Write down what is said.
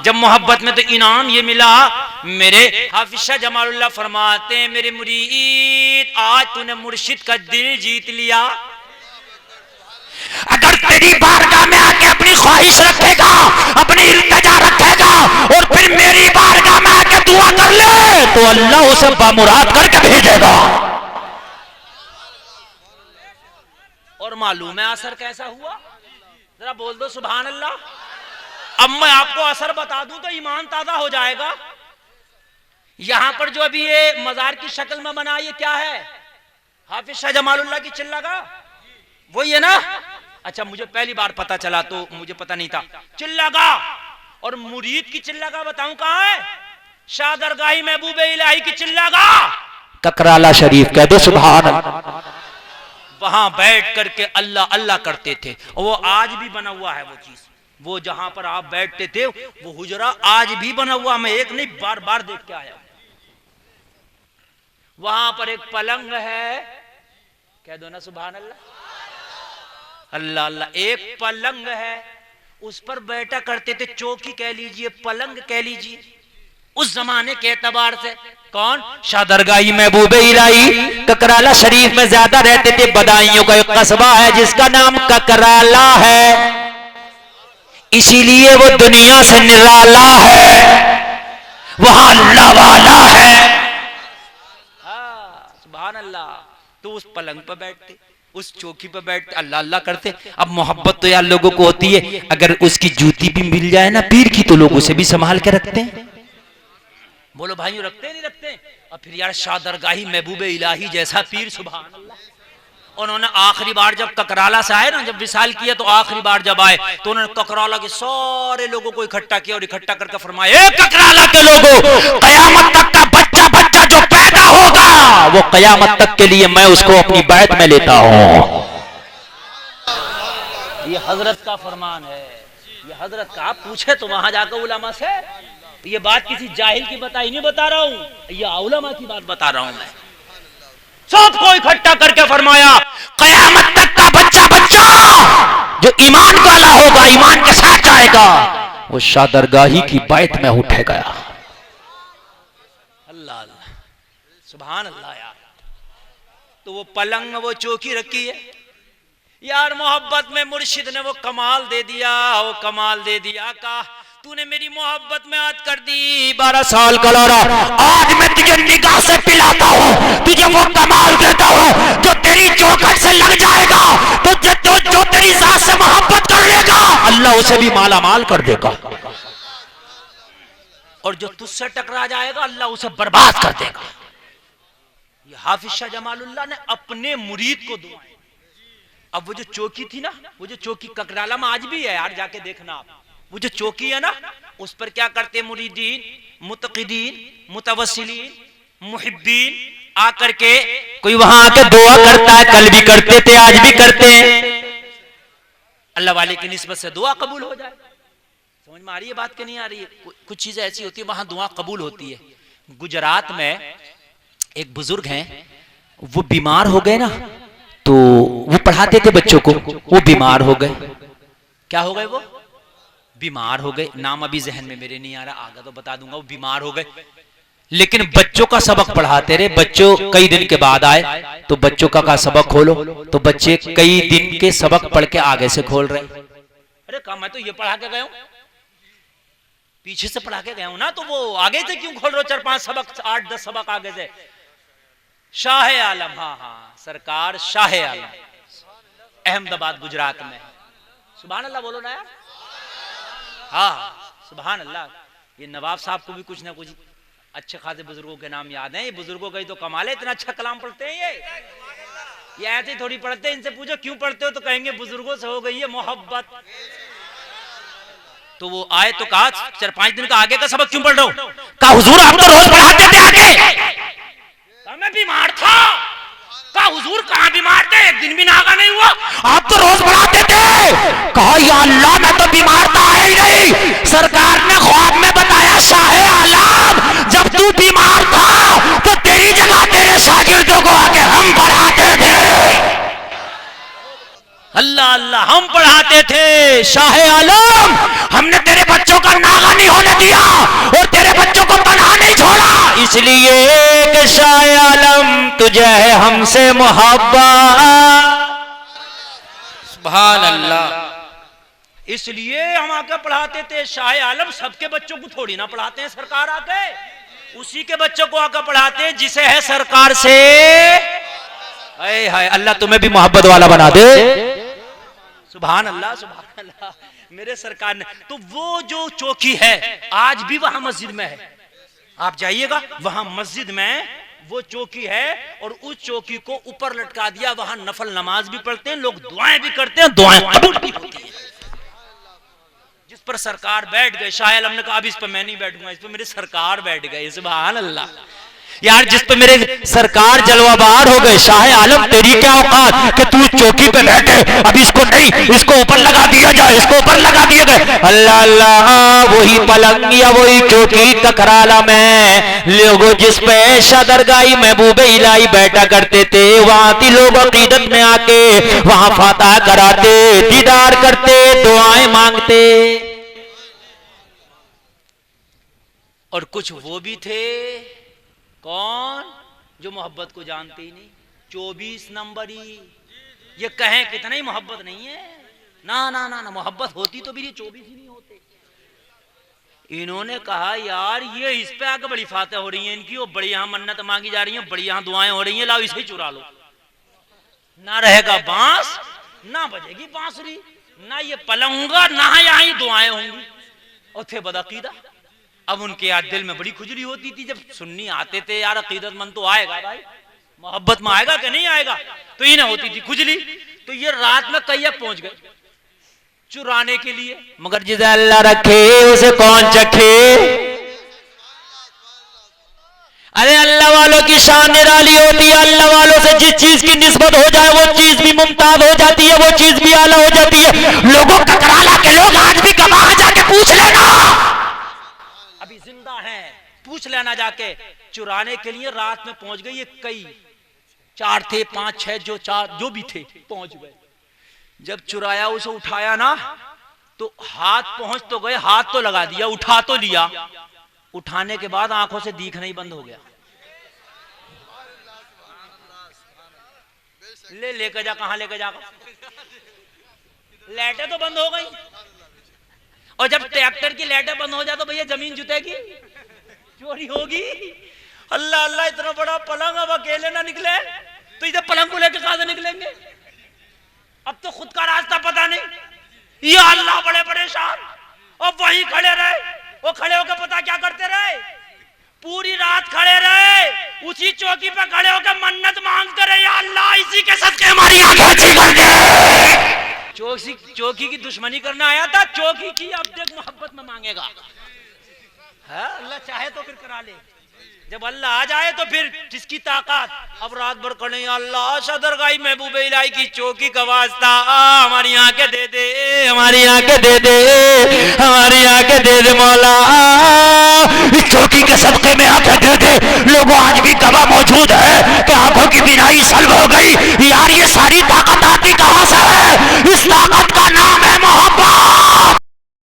जब मोहब्बत में तो इनाम ये मिला। मेरे हाफिज शाह जमालुल्लाह फरमाते हैं, मेरे मुरीद आज तूने मुर्शिद का दिल जीत लिया। अगर तेरी बारगाह में आके अपनी ख्वाहिश रखेगा, अपनी इल्तिजा रखेगा और फिर मेरी बारगाह में आके दुआ कर ले तो अल्लाह उसे बामुराद करके भेजेगा। और मालूम है असर कैसा हुआ? जरा बोल दो सुभान अल्लाह। अब मैं आपको असर बता दूं तो ईमान ताजा हो जाएगा। यहां पर जो अभी ये मजार की शक्ल में बना, ये क्या है? हाफिज शाह जमालुल्लाह की चिल्लागाह वही है ना? अच्छा, मुझे पहली बार पता चला, तो मुझे पता नहीं था। चिल्लागाह और मुरीद की चिल्लागाह बताऊं कहां है? शाह दरगाही महबूब इलाही की चिल्लागाह ककराला शरीफ कह दो सुभान अल्लाह। वहां बैठ करके अल्लाह अल्लाह करते थे। और वो आज भी बना हुआ है वो चीज, वो जहां पर आप बैठते थे वो हुजरा आज भी बना हुआ। मैं एक नहीं बार बार देख के आया। वहां पर एक पलंग है, कह दो ना सुभान अल्लाह। अल्लाह अल्लाह। एक पलंग है, उस पर बैठा करते थे। चौकी कह लीजिए, पलंग कह लीजिए, उस जमाने के एतबार से। कौन? शाह दरगाही महबूब इलाही ककराला शरीफ में ज्यादा रहते थे। बदायूं का एक कस्बा है जिसका नाम ककराला है, इसीलिए वो दुनिया से निराला है, वहां अल्लाह वाला है। सुभान अल्लाह। तो उस पलंग पर बैठते, उस चौकी पर बैठते, अल्लाह अल्लाह करते। अब मोहब्बत तो यार लोगों को होती है, अगर उसकी जूती भी मिल जाए ना पीर की तो लोग उसे भी संभाल के रखते हैं। बोलो भाइयों, रखते नहीं रखते? और फिर यार शाह दरगाही महबूब इलाही जैसा पीर, सुभान अल्लाह। उन्होंने आखिरी बार जब ककराला से आए ना, जब विसाल किया, तो आखिरी बार जब आए तो उन्होंने ककराला के सारे लोगों को इकट्ठा किया और इकट्ठा करके फरमाया, ककराला के लोगों, कयामत तक का बच्चा बच्चा जो पैदा होगा वो कयामत तक के लिए मैं उसको अपनी बैत में लेता हूं। ये हजरत का फरमान है, ये हजरत का। आप पूछे तो वहां जाकर उलमा से। ये बात किसी जाहिल की बताई नहीं बता रहा हूं, ये उलमा की बात बता रहा हूं मैं। सबको इकट्ठा करके फरमाया, कयामत तक का बच्चा बच्चा जो ईमान वाला होगा, ईमान के साथ जाएगा, वो शाह दरगाही की बैत में उठे गया। अल्लाह अल्लाह, सुभान अल्लाह। यार तो वो पलंग, वो चौकी रखी है यार। मोहब्बत में मुर्शिद ने वो कमाल दे दिया, वो कमाल दे दिया। कहा तूने मेरी मोहब्बत में याद कर दी 12 साल का लौरा, आज मैं तुझे निगाह से पिलाता हूँ, तुझे वो कमाल देता हूँ जो तेरी चौखट से लग जाएगा, तो जो तेरी जात से मोहब्बत कर लेगा अल्लाह उसे भी माला माल कर देगा, और जो तुझसे टकरा जाएगा अल्लाह उसे बर्बाद कर देगा। ये हाफिज शाह जमालुल्लाह ने अपने मुरीद को दुआएं। अब वो जो चौकी थी ना, वो जो चौकी ककराला में आज भी है यार, जाके देखना आप। वो जो चौकी है ना, उस पर क्या करते मुरीदीन, मुतक़िदीन, मुतवस्सिलीन, मुहिब्बीन आकर के कोई वहां आके दुआ करता है। कल भी करते थे, आज भी करते हैं। अल्लाह वाले की निस्बत से दुआ कबूल हो जाए। समझ में आ रही है बात कि नहीं आ रही है? कुछ चीजें ऐसी होती है वहां दुआ कबूल होती है। गुजरात में एक बुजुर्ग हैं, वो बीमार हो गए ना, तो वो पढ़ाते थे बच्चों को, वो बीमार हो गए। क्या हो गए? वो बीमार हो गए। नाम अभी जहन में मेरे नहीं आ रहा, आगे तो बता दूंगा। वो बीमार हो गए, लेकिन बच्चों का सबक पढ़ाते रहे। बच्चों कई दिन के बाद आए तो बच्चों का सबक खोलो, तो बच्चे कई दिन के सबक पढ़ के आगे से खोल रहे। अरे कहा मैं तो ये पढ़ा के गया हूं, पीछे से पढ़ा के गया हूं ना, तो वो आगे से क्यों खोल रहे हो? 4-5 सबक, 8-10 सबक आगे से। शाह आलम, हाँ हाँ सरकार शाह आलम, अहमदाबाद गुजरात में। सुभान अल्लाह बोलो ना यार। हाँ सुभान अल्लाह। ये नवाब साहब को भी कुछ ना कुछ अच्छे खासे बुजुर्गों के नाम याद हैं। ये बुजुर्गों का ही तो कमाल है, इतना अच्छा कलाम पढ़ते हैं ये ऐसे थोड़ी पढ़ते हैं। इनसे पूछो क्यों पढ़ते हो, तो कहेंगे बुजुर्गों से हो गई है मोहब्बत। तो वो आए तो कहा 4-5 दिन का आगे का सबक क्यों पढ़ रहा हूं? कहा हुजूर आप तो रोज पढ़ाते थे आगे। मैं बीमार था। कहा हुजूर कहां बीमार थे, एक दिन भी नागा नहीं हुआ। आप तो रोज पढ़ाते थे। कहा या अल्लाह मैं तो बीमार था ही नहीं, सरकार ने ख्वाब में बताया शाह आलम जब तू बीमार था तो तेरी जगह तेरे शागिर्दों को आके हम पढ़ाते थे। अल्लाह अल्लाह, हम पढ़ाते थे। शाह आलम हमने तेरे बच्चों का नागा नहीं होने दिया और तेरे बच्चों को तन्हा नहीं छोड़ा, इसलिए कि शाह आलम तुझे है हमसे मोहब्बत। सुभान अल्लाह। इसलिए हम आके पढ़ाते थे। शाह आलम सबके बच्चों को थोड़ी ना पढ़ाते हैं सरकार आके, उसी के बच्चों को आकर पढ़ाते हैं जिसे है सरकार से। हाय अल्लाह तुम्हें भी मोहब्बत वाला बना दे। सुभान अल्लाह सुभान अल्लाह। मेरे सरकार ने तो वो जो चौकी है आज भी वहां मस्जिद में है, आप जाइएगा वहां मस्जिद में वो चौकी है और उस चौकी को ऊपर लटका दिया। वहां नफल नमाज भी पढ़ते हैं लोग, दुआएं भी करते हैं, दुआएं कबूल भी होती हैं। जिस पर सरकार बैठ गए, शाह आलम ने कहा अब इस पर मैं नहीं बैठूंगा, इस पर मेरे सरकार बैठ गए। सुभान अल्लाह। यार जिस पे मेरे सरकार जलवाबार हो गए, शाह आलम तेरी क्या औकात कि तू चौकी पे बैठे, अब इसको नहीं, इसको ऊपर लगा दिया जाए, इसको ऊपर लगा दिया गए। अल्लाह अल्लाह, वही पलंग या वही चौकी तकराला में लोगों जिस पे शदरगाही महबूब इलाही बैठा करते थे, वहां थी लोग अकीदत में आके वहां फातह कराते, दीदार करते, दुआएं मांगते। और कुछ वो भी थे, कौन, जो मोहब्बत को जानते ही नहीं। 24 नंबरी, ये कहें कितना ही मोहब्बत नहीं है। ना ना ना ना, मोहब्बत होती तो भी ये 24 ही नहीं होते। इन्होंने कहा यार ये इस पे आके बड़ी फातेह हो रही है इनकी, वो बड़ी यहां मन्नत मांगी जा रही है, बड़ी यहां दुआएं हो रही हैं, लाओ इसे ही चुरा लो। ना रहेगा बांस, ना बजेगी बांसुरी, ना ये पलंग होगा, ना यहाँ ये दुआएं होंगी। और थे बदअकीदा। अब उनके यार दिल में बड़ी खुजली होती थी जब सुन्नी आते थे, यार अकीदतमंद तो आएगा भाई, मोहब्बत में आएगा कि नहीं आएगा, तो इन्हें होती थी खुजली। तो ये रात में कई पहुंच गए चुराने के लिए, मगर जिसे अल्लाह रखे उसे कौन चखे। अरे अल्लाह वालों की शान निराली होती है, अल्लाह वालों से जिस चीज की निस्बत हो जाए वो चीज भी मुमताज हो जाती है, वो चीज भी आला हो जाती है। लोगों का कराला के लोग आज भी गवाह जाके पूछ लेना, अभी जिंदा हैं, पूछ लेना जाके। चुराने के लिए रात में पहुंच गए ये, कई 4 थे 5 6 जो भी थे पहुंच गए। जब चुराया उसे उठाया ना तो हाथ पहुंच तो गए, हाथ तो लगा दिया, उठा तो लिया, उठाने के बाद आंखों से दिखना ही बंद हो गया। लेकर जा, कहां लेकर जा, लाइटें तो बंद हो गई। और जब ट्रैक्टर की लाइटें बंद हो जाए तो भैया जमीन जुतेगी, चोरी होगी। अल्लाह अल्लाह, इतना बड़ा पलंग, अब अकेले ना निकले तो इधर पलंग को लेकर कहां से निकलेंगे। अब तो खुद का रास्ता पता नहीं। या अल्लाह, बड़े परेशान। और वहीं खड़े रहे, वो खड़े होकर पता क्या करते रहे, पूरी रात खड़े रहे, उसी चौकी पे खड़े होकर मन्नत मांगते रहे, या अल्लाह इसी के सदके हमारी आंखें अच्छी कर दे। चौकी की दुश्मनी करना आया था, चौकी की अब देख मोहब्बत में मांगेगा। है अल्लाह चाहे तो फिर करा ले, जब अल्लाह आ जाए तो फिर जिसकी ताकत। अब रात भर खड़े, अल्लाह सदरगाही महबूब इलाही की चौकी का वास्ता, हमारी आंखें दे दे, हमारी आंखें दे दे, हमारी आंखें दे दे मौला, इस चौकी के सदके में आंखें दे दे। लोगों आज भी गवाह मौजूद है कि आंखों की बीनाई सल्ब हो गई। यार ये सारी ताकत आती कहां से है? इस ताकत का नाम